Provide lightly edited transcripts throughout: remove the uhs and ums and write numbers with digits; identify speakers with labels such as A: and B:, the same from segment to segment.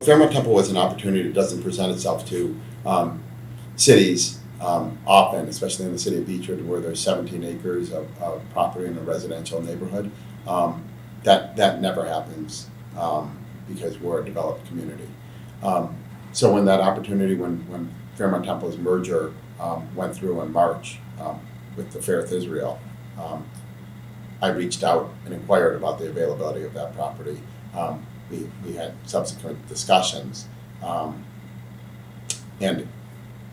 A: Fairmount Temple was an opportunity that doesn't present itself to cities often, especially in the city of Beachwood, where there's 17 acres of property in a residential neighborhood. That never happens because we're a developed community. So when that opportunity, when Fairmount Temple's merger went through in March with the Fairth Israel, I reached out and inquired about the availability of that property. We had subsequent discussions, and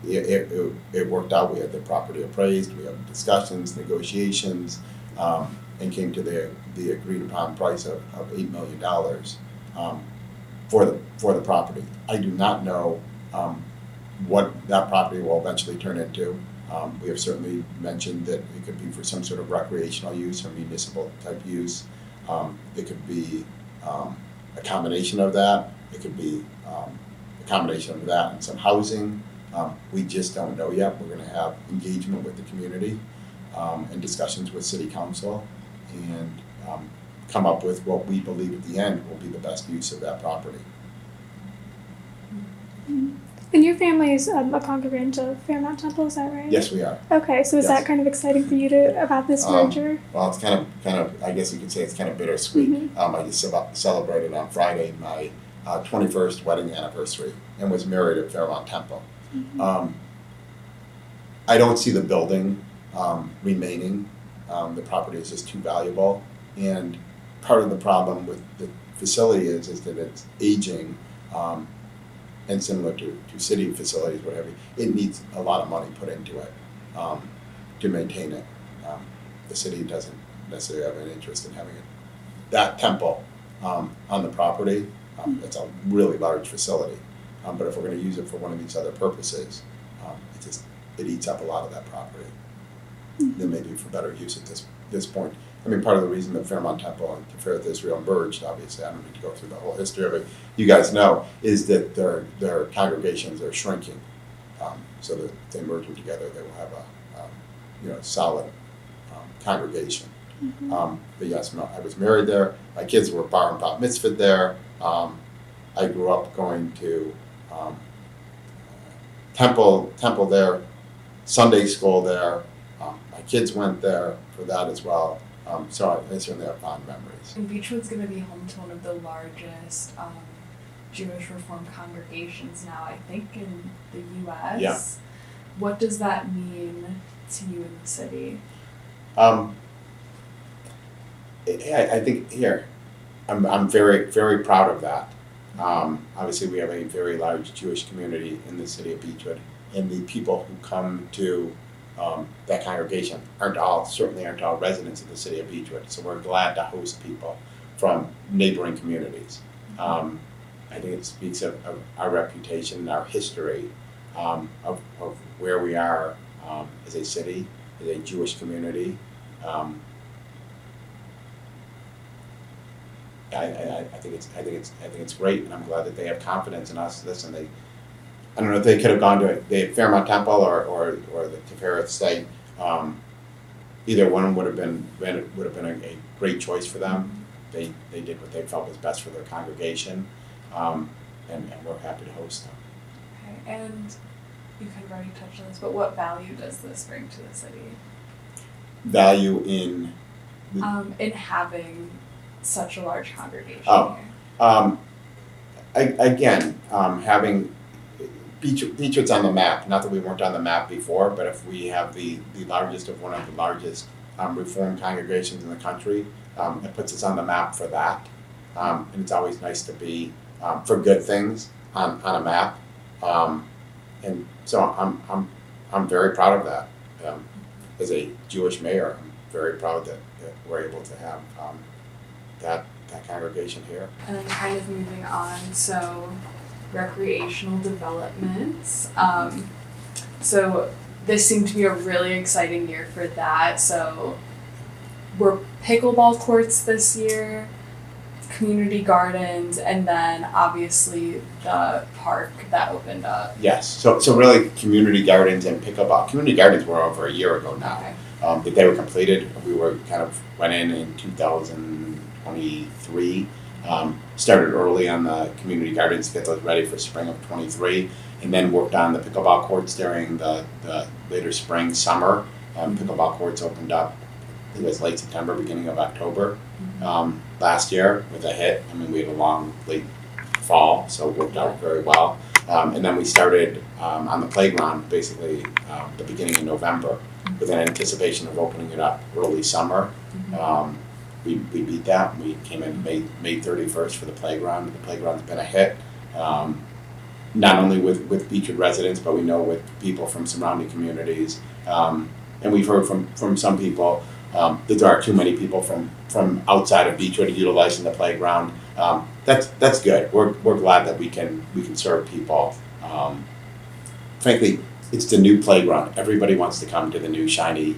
A: it worked out. We had the property appraised, we had discussions, negotiations, and came to the agreed upon price of $8 million for the property. I do not know what that property will eventually turn into. We have certainly mentioned that it could be for some sort of recreational use or municipal type use. It could be a combination of that. It could be a combination of that and some housing. We just don't know yet. We're going to have engagement with the community and discussions with City Council and come up with what we believe at the end will be the best use of that property.
B: And your family is a congregant of Fairmount Temple, is that right?
A: Yes, we are.
B: Okay, so is that kind of exciting for you about this merger?
A: Well, it's kind of, I guess you could say it's kind of bittersweet.
B: Mm-hmm.
A: I just celebrated on Friday my 21st wedding anniversary and was married at Fairmount Temple. Mm-hmm. I don't see the building remaining. The property is just too valuable, and part of the problem with the facility is that it's aging. And similar to city facilities, whatever, it needs a lot of money put into it to maintain it. The city doesn't necessarily have an interest in having that temple on the property. It's a really large facility, but if we're going to use it for one of these other purposes, it eats up a lot of that property. Mm-hmm. Then maybe for better use at this point. I mean, part of the reason that Fairmount Temple and Fairth Israel merged, obviously, I don't need to go through the whole history of it, you guys know, is that their congregations are shrinking. So that they merge them together, they will have a solid congregation. Mm-hmm. But yes, I was married there. My kids were bar and bat mitzvahed there. I grew up going to temple there, Sunday school there. My kids went there for that as well. So I certainly have fond memories.
C: And Beachwood's going to be home to one of the largest Jewish Reformed congregations now, I think, in the U.S.
A: Yeah.
C: What does that mean to you in the city?
A: I think I'm very, very proud of that. Obviously, we have a very large Jewish community in the city of Beachwood, and the people who come to that congregation certainly aren't all residents of the city of Beachwood. So we're glad to host people from neighboring communities. I think it speaks of our reputation, our history, of where we are as a city, as a Jewish community. I think it's great, and I'm glad that they have confidence in us. Listen, I don't know if they could have gone to the Fairmount Temple or the Fairmount site. Either one would have been a great choice for them. They did what they felt was best for their congregation, and we're happy to host them.
C: Okay, and you kind of already touched on this, but what value does this bring to the city?
A: Value in
C: having such a large congregation
A: here. Having Beachwood's on the map. Not that we weren't on the map before, but if we have the largest of one of the largest Reformed congregations in the country, it puts us on the map for that. And it's always nice to be for good things on a map. And so I'm very proud of that. As a Jewish mayor, I'm very proud that we're able to have that congregation here.
C: And then kind of moving on, so recreational developments. So this seemed to be a really exciting year for that. So we're pickleball courts this year, community gardens, and then obviously the park that opened up.
A: Yes, so really community gardens and pickleball. Community gardens were over a year ago now.
C: Okay.
A: That they were completed. We went in 2023 Started early on the community gardens to get those ready for spring of '23, and then worked on the pickleball courts during the later spring, summer. Pickleball courts opened up, I think it was late September, beginning of October last year with a hit. I mean, we had a long, late fall, so it worked out very well. And then we started on the playground basically the beginning of November with an anticipation of opening it up early summer. We beat that. We came in May 31st for the playground. The playground's been a hit, not only with Beachwood residents, but we know with people from surrounding communities. And we've heard from some people that there are too many people from outside of Beachwood utilizing the playground. That's good. We're glad that we can serve people. Frankly, it's the new playground. Everybody wants to come to the new shiny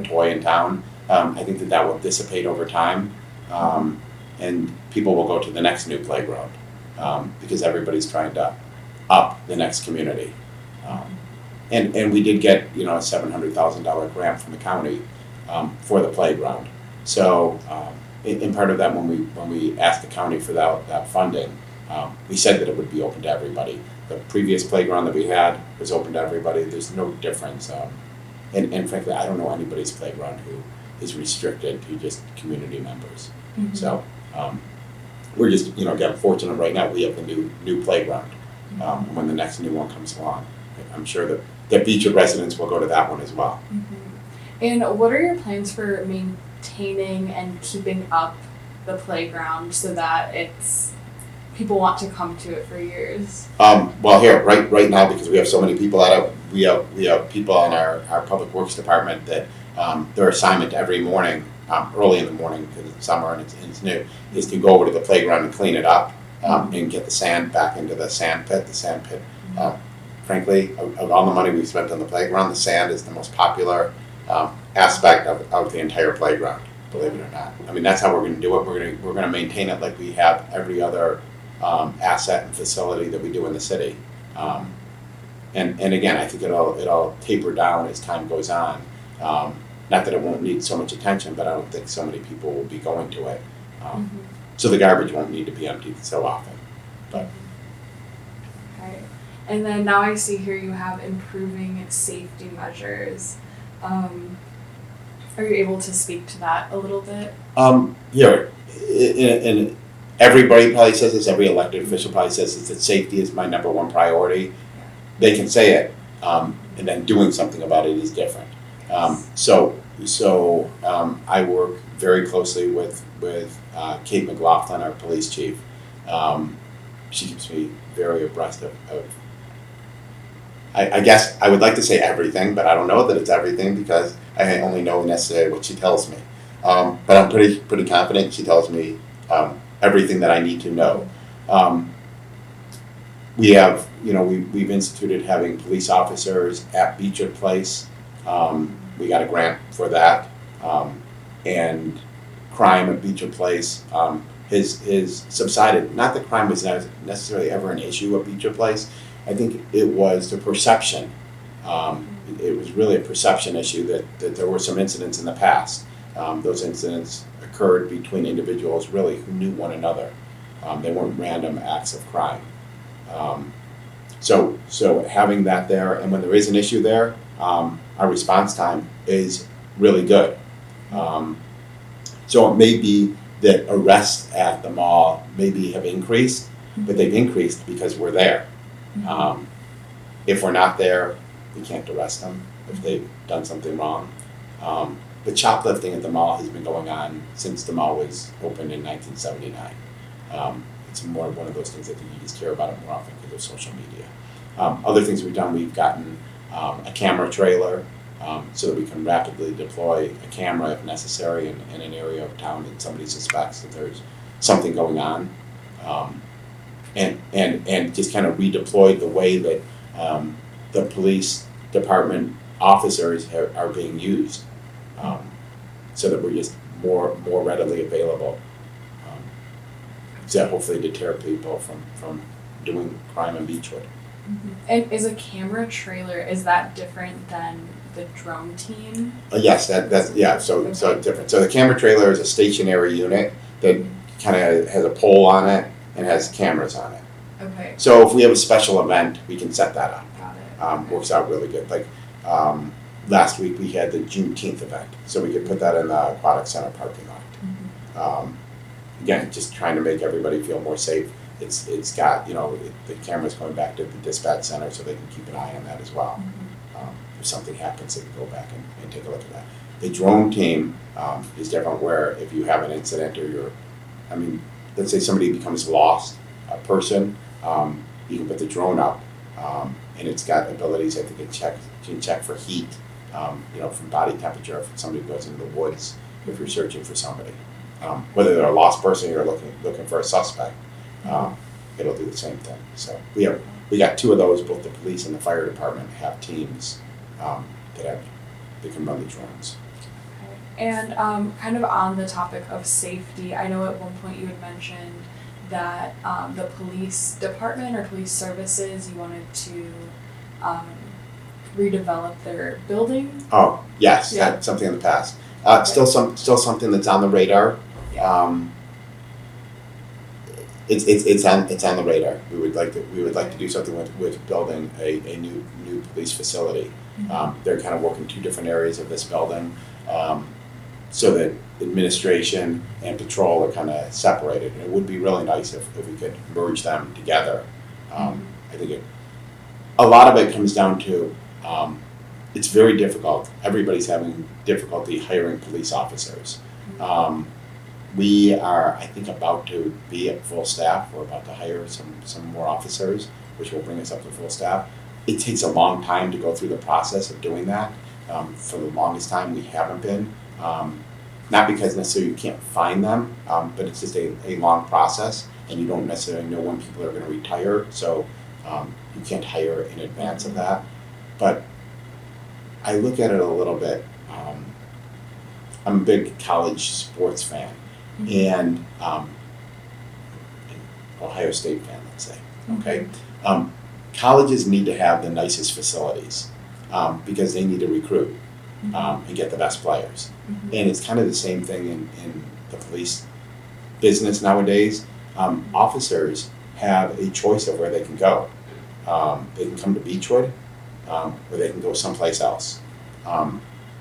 A: toy in town. I think that will dissipate over time, and people will go to the next new playground because everybody's trying to up the next community. And we did get a $700,000 grant from the county for the playground. So in part of that, when we asked the county for that funding, we said that it would be open to everybody. The previous playground that we had was open to everybody. There's no difference. And frankly, I don't know anybody's playground who is restricted to just community members. So we're just again fortunate right now. We have the new playground. When the next new one comes along, I'm sure that Beachwood residents will go to that one as well.
C: And what are your plans for maintaining and keeping up the playground so that people want to come to it for years?
A: Well, here right now, because we have so many people we have people in our public works department that their assignment every morning, early in the morning because it's summer and it's new, is to go over to the playground and clean it up and get the sand back into the sand pit. The sand pit, frankly, of all the money we've spent on the playground, the sand is the most popular aspect of the entire playground. Believe it or not. I mean, that's how we're going to do it. We're going to maintain it like we have every other asset and facility that we do in the city. And again, I think it'll taper down as time goes on. Not that it won't need so much attention, but I don't think so many people will be going to it. So the garbage won't need to be emptied so often. But
C: Okay. And then now I see here you have improving safety measures. Are you able to speak to that a little bit?
A: Yeah, and everybody probably says this, every elected official probably says this, that safety is my number one priority. They can say it, and then doing something about it is different. So I work very closely with Kate McLaughlin, our police chief. She keeps me very abreast of I guess I would like to say everything, but I don't know that it's everything because I only know necessarily what she tells me. But I'm pretty confident she tells me everything that I need to know. We have, we've instituted having police officers at Beachwood Place. We got a grant for that. And crime at Beachwood Place has subsided. Not that crime was necessarily ever an issue at Beachwood Place. I think it was the perception. It was really a perception issue that there were some incidents in the past. Those incidents occurred between individuals really who knew one another. They weren't random acts of crime. So having that there, and when there is an issue there, our response time is really good. So it may be that arrests at the mall maybe have increased, but they've increased because we're there. If we're not there, we can't arrest them if they've done something wrong. But shoplifting at the mall has been going on since the mall was opened in 1979. It's more one of those things that you just hear about it more often because of social media. Other things we've done, we've gotten a camera trailer so that we can rapidly deploy a camera if necessary in an area of town that somebody suspects that there's something going on. And just kind of redeployed the way that the police department officers are being used, so that we're just more readily available to hopefully deter people from doing crime in Beachwood.
C: And is a camera trailer, is that different than the drone team?
A: Yes, that's yeah. So different. So the camera trailer is a stationary unit that kind of has a pole on it and has cameras on it.
C: Okay.
A: So if we have a special event, we can set that up.
C: Got it.
A: Works out really good. Like last week we had the Juneteenth event, so we could put that in the Aquatic Center parking lot.
C: Mm-hmm.
A: Again, just trying to make everybody feel more safe. It's got, the camera's going back to the dispatch center so they can keep an eye on that as well.
C: Mm-hmm.
A: If something happens, they can go back and take a look at that. The drone team is different, where if you have an incident or let's say somebody becomes lost, a person, you can put the drone up, and it's got abilities. I think it can check for heat, from body temperature if somebody goes into the woods, if you're searching for somebody. Whether they're a lost person or you're looking for a suspect, it'll do the same thing. So we got 2 of those. Both the police and the fire department have teams that can run the drones.
C: Okay. And kind of on the topic of safety, I know at one point you had mentioned that the police department or police services, you wanted to redevelop their building.
A: Oh yes,
C: Yeah.
A: that's something in the past. Still something that's on the radar.
C: Yeah.
A: It's on the radar. We would like to do something with building a new police facility.
C: Mm-hmm.
A: They're kind of working 2 different areas of this building, so that administration and patrol are kind of separated. And it would be really nice if we could merge them together. I think a lot of it comes down to it's very difficult. Everybody's having difficulty hiring police officers. We are, I think, about to be at full staff. We're about to hire some more officers, which will bring us up to full staff. It takes a long time to go through the process of doing that. For the longest time, we haven't been. Not because necessarily you can't find them, but it's just a long process, and you don't necessarily know when people are going to retire, so you can't hire in advance of that. But I look at it a little bit. I'm a big college sports fan, and an Ohio State fan, let's say. Okay, colleges need to have the nicest facilities because they need to recruit and get the best players. And it's kind of the same thing in the police business nowadays. Officers have a choice of where they can go. They can come to Beachwood, or they can go someplace else.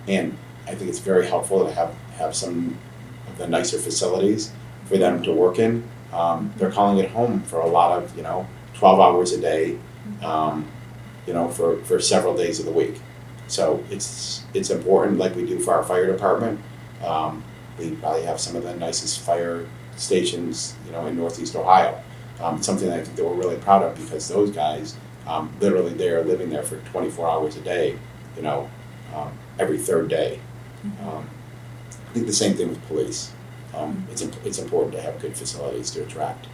A: And I think it's very helpful to have some of the nicer facilities for them to work in. They're calling it home for a lot of 12 hours a day, for several days of the week. So it's important, like we do for our fire department. We probably have some of the nicest fire stations, in Northeast Ohio. Something I think that we're really proud of, because those guys, literally they are living there for 24 hours a day, every 3rd day. I think the same thing with police. It's important to have good facilities to attract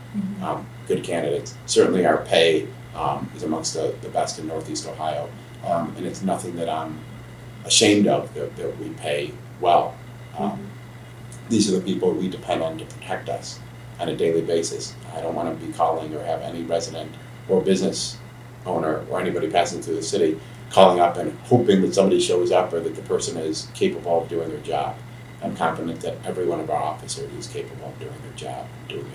A: good candidates. Certainly our pay is amongst the best in Northeast Ohio. And it's nothing that I'm ashamed of, that we pay well. These are the people we depend on to protect us on a daily basis. I don't want to be calling or have any resident or business owner or anybody passing through the city calling up and hoping that somebody shows up or that the person is capable of doing their job. I'm confident that every one of our officers is capable of doing their job, doing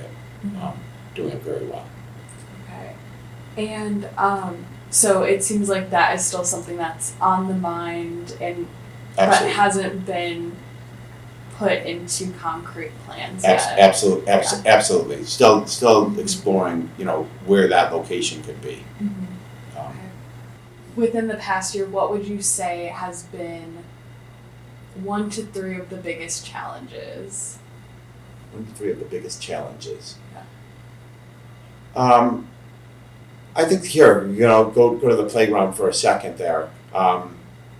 A: it very well.
C: Okay. And so it seems like that is still something that's on the mind and but hasn't been put into concrete plans yet.
A: Absolutely. Still exploring, where that location could be.
C: Okay. Within the past year, what would you say has been 1 to 3 of the biggest challenges?
A: 1 to 3 of the biggest challenges.
C: Yeah.
A: I think here, go to the playground for a second there.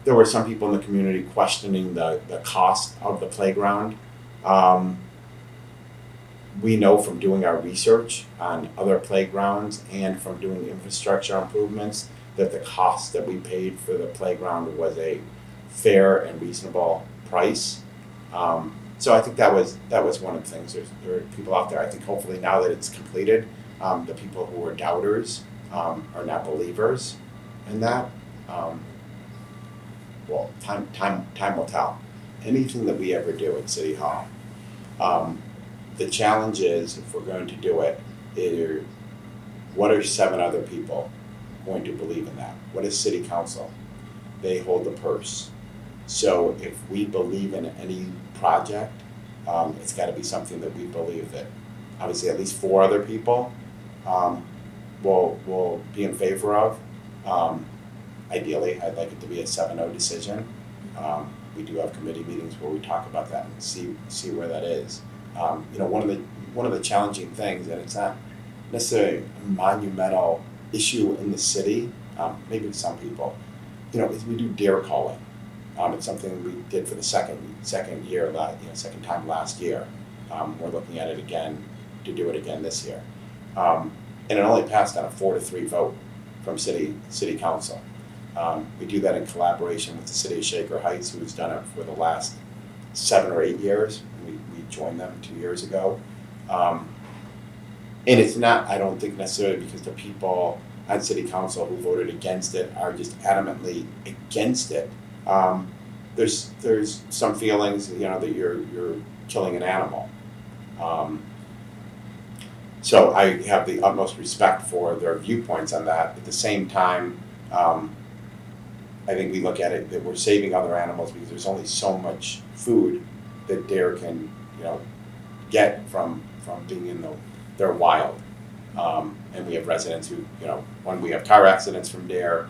A: There were some people in the community questioning the cost of the playground. We know from doing our research on other playgrounds and from doing infrastructure improvements that the cost that we paid for the playground was a fair and reasonable price. So I think that was one of the things. There are people out there, I think hopefully now that it's completed, the people who were doubters are now believers in that. Well, time will tell. Anything that we ever do at City Hall, the challenge is, if we're going to do it, what are 7 other people going to believe in that? What is city council? They hold the purse. So if we believe in any project, it's gotta be something that we believe that, obviously at least 4 other people, will be in favor of. Ideally, I'd like it to be a 7-0 decision. We do have committee meetings where we talk about that and see where that is. One of the challenging things, and it's not necessarily a monumental issue in the city, maybe to some people, is we do dare calling. It's something we did for the second time last year. We're looking at it again to do it again this year. And it only passed on a 4-3 vote from city council. We do that in collaboration with the city of Shaker Heights, who's done it for the last 7 or 8 years. We joined them 2 years ago. And it's not, I don't think necessarily because the people on city council who voted against it are just adamantly against it. There's some feelings, that you're killing an animal. So I have the utmost respect for their viewpoints on that. At the same time, I think we look at it that we're saving other animals because there's only so much food that deer can, get from being in their wild. And we have residents who, when we have car accidents from deer,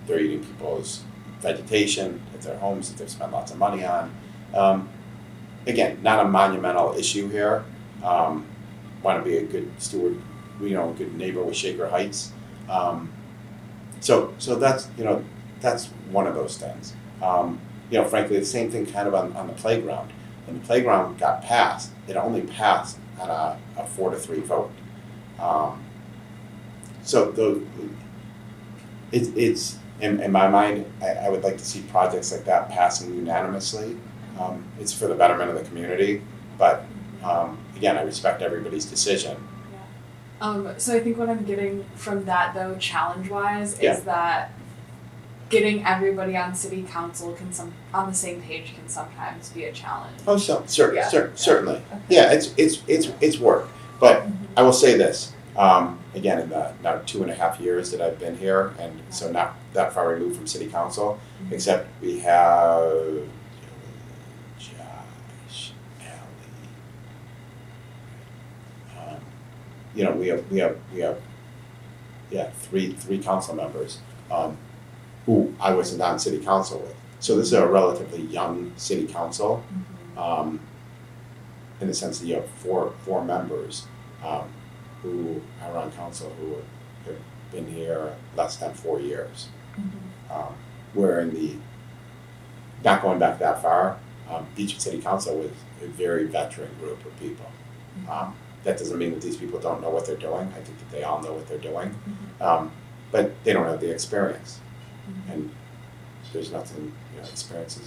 A: they're eating people's vegetation at their homes that they've spent lots of money on. Again, not a monumental issue here. Want to be a good steward, a good neighbor with Shaker Heights. So that's one of those things. Frankly, the same thing kind of on the playground. When the playground got passed, it only passed on a 4-3 vote. It's in my mind, I would like to see projects like that passing unanimously. It's for the betterment of the community, but again, I respect everybody's decision.
C: So I think what I'm getting from that, though, challenge-wise,
A: Yeah.
C: is that getting everybody on city council on the same page can sometimes be a challenge.
A: Oh, certainly.
C: Okay.
A: Yeah, it's work. But I will say this, again, in the now 2.5 years that I've been here, and so not that far removed from city council, except we have Josh, Ellie, we have three council members who I wasn't on city council with. So this is a relatively young city council, in the sense that you have four members who are on council who have been here less than 4 years. Where not going back that far, Beachwood City Council was a very veteran group of people. That doesn't mean that these people don't know what they're doing. I think that they all know what they're doing, but they don't have the experience. And there's nothing, experience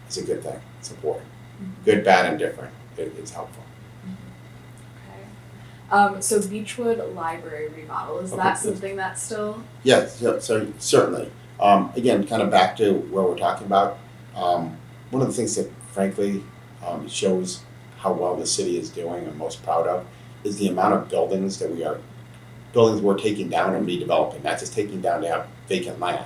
A: is a good thing. It's important. Good, bad, and different. It's helpful.
C: Okay. So Beachwood Library remodel, is that something that's still?
A: Yes, so certainly. Again, kind of back to where we're talking about, one of the things that frankly shows how well the city is doing, I'm most proud of, is the amount of buildings we're taking down and redeveloping, not just taking down to have vacant land.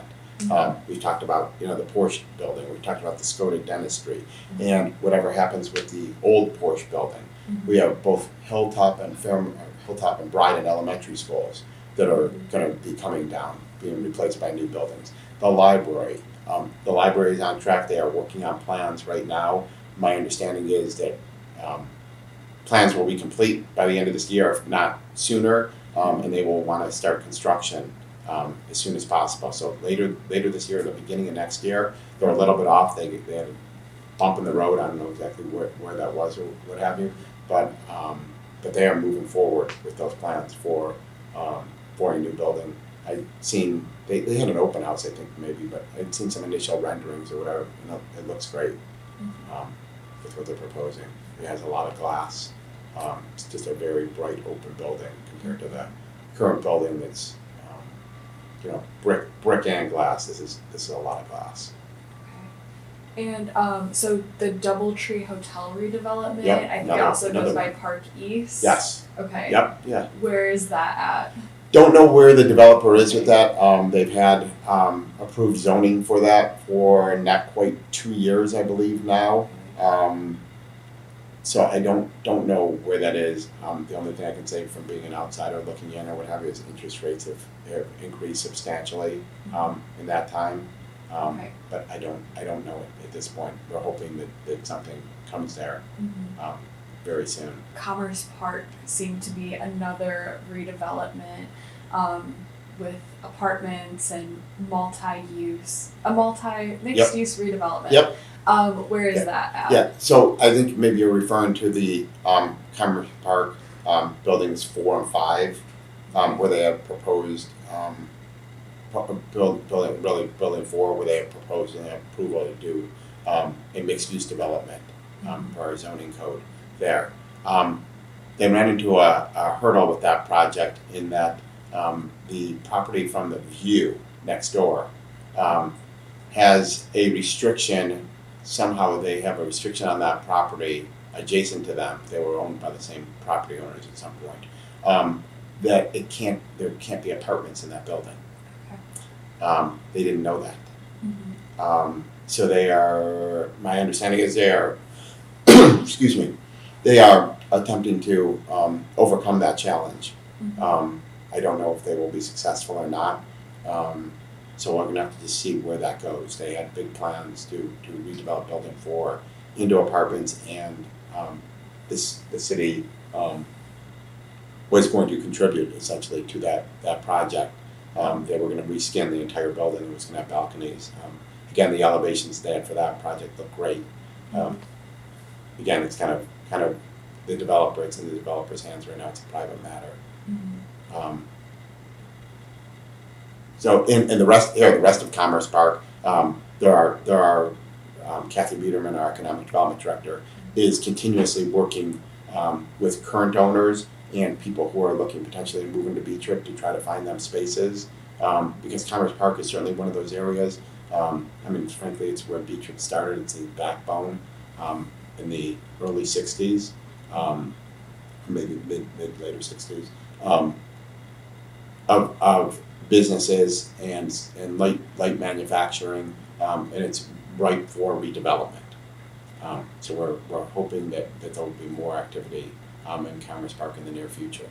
A: We've talked about, the Porsche building, we've talked about the Skoda dentistry, and whatever happens with the old Porsche building. We have both Hilltop and Bryden elementary schools that are going to be coming down, being replaced by new buildings. The library is on track. They are working on plans right now. My understanding is that plans will be complete by the end of this year, if not sooner, and they will want to start construction as soon as possible. So later this year, the beginning of next year, they're a little bit off. They had a bump in the road. I don't know exactly where that was or what have you, but they are moving forward with those plans for a new building. I'd seen they had an open house, I think maybe, but I'd seen some initial renderings or whatever. It looks great with what they're proposing. It has a lot of glass. It's just a very bright open building compared to the current building that's brick and glass. This is a lot of glass.
C: And so the DoubleTree Hotel redevelopment,
A: Yep,
C: I think
A: another-
C: it also goes
A: another
C: by
A: one.
C: Park East.
A: Yes,
C: Okay.
A: yep, yeah.
C: Where is that at?
A: Don't know where the developer is with that. They've had approved zoning for that for not quite 2 years, I believe now. So I don't know where that is. The only thing I can say from being an outsider looking in or what have you is interest rates have increased substantially in that time.
C: Okay.
A: But I don't know at this point. We're hoping that something comes there very soon.
C: Commerce Park seemed to be another redevelopment with apartments and mixed-use redevelopment.
A: Yep.
C: Where is that at?
A: Yeah, so I think maybe you're referring to the Commerce Park buildings 4 and 5, where they have proposed building 4, where they have proposed and have approval to do a mixed-use development for our zoning code there. They ran into a hurdle with that project in that the property from the view next door has a restriction. Somehow they have a restriction on that property adjacent to them. They were owned by the same property owners at some point. That there can't be apartments in that building.
C: Okay.
A: They didn't know that.
C: Mm-hmm.
A: So my understanding is they are, excuse me, they are attempting to overcome that challenge.
C: Mm-hmm.
A: I don't know if they will be successful or not. So we're gonna have to just see where that goes. They had big plans to redevelop building 4 into apartments, and the city was going to contribute essentially to that project. They were gonna reskin the entire building. It was gonna have balconies. Again, the elevations they had for that project look great. Again, it's kind of the developer. It's in the developer's hands right now. It's a private matter.
C: Mm-hmm.
A: So in the rest of Commerce Park, there are Kathy Biederman, our economic development director, is continuously working with current owners and people who are looking potentially to move into Beachwood to try to find them spaces, because Commerce Park is certainly one of those areas. Frankly, it's where Beachwood started. It's the backbone in the early '60s, maybe mid later '60s, of businesses and light manufacturing, and it's ripe for redevelopment. So we're hoping that there will be more activity in Commerce Park in the near future.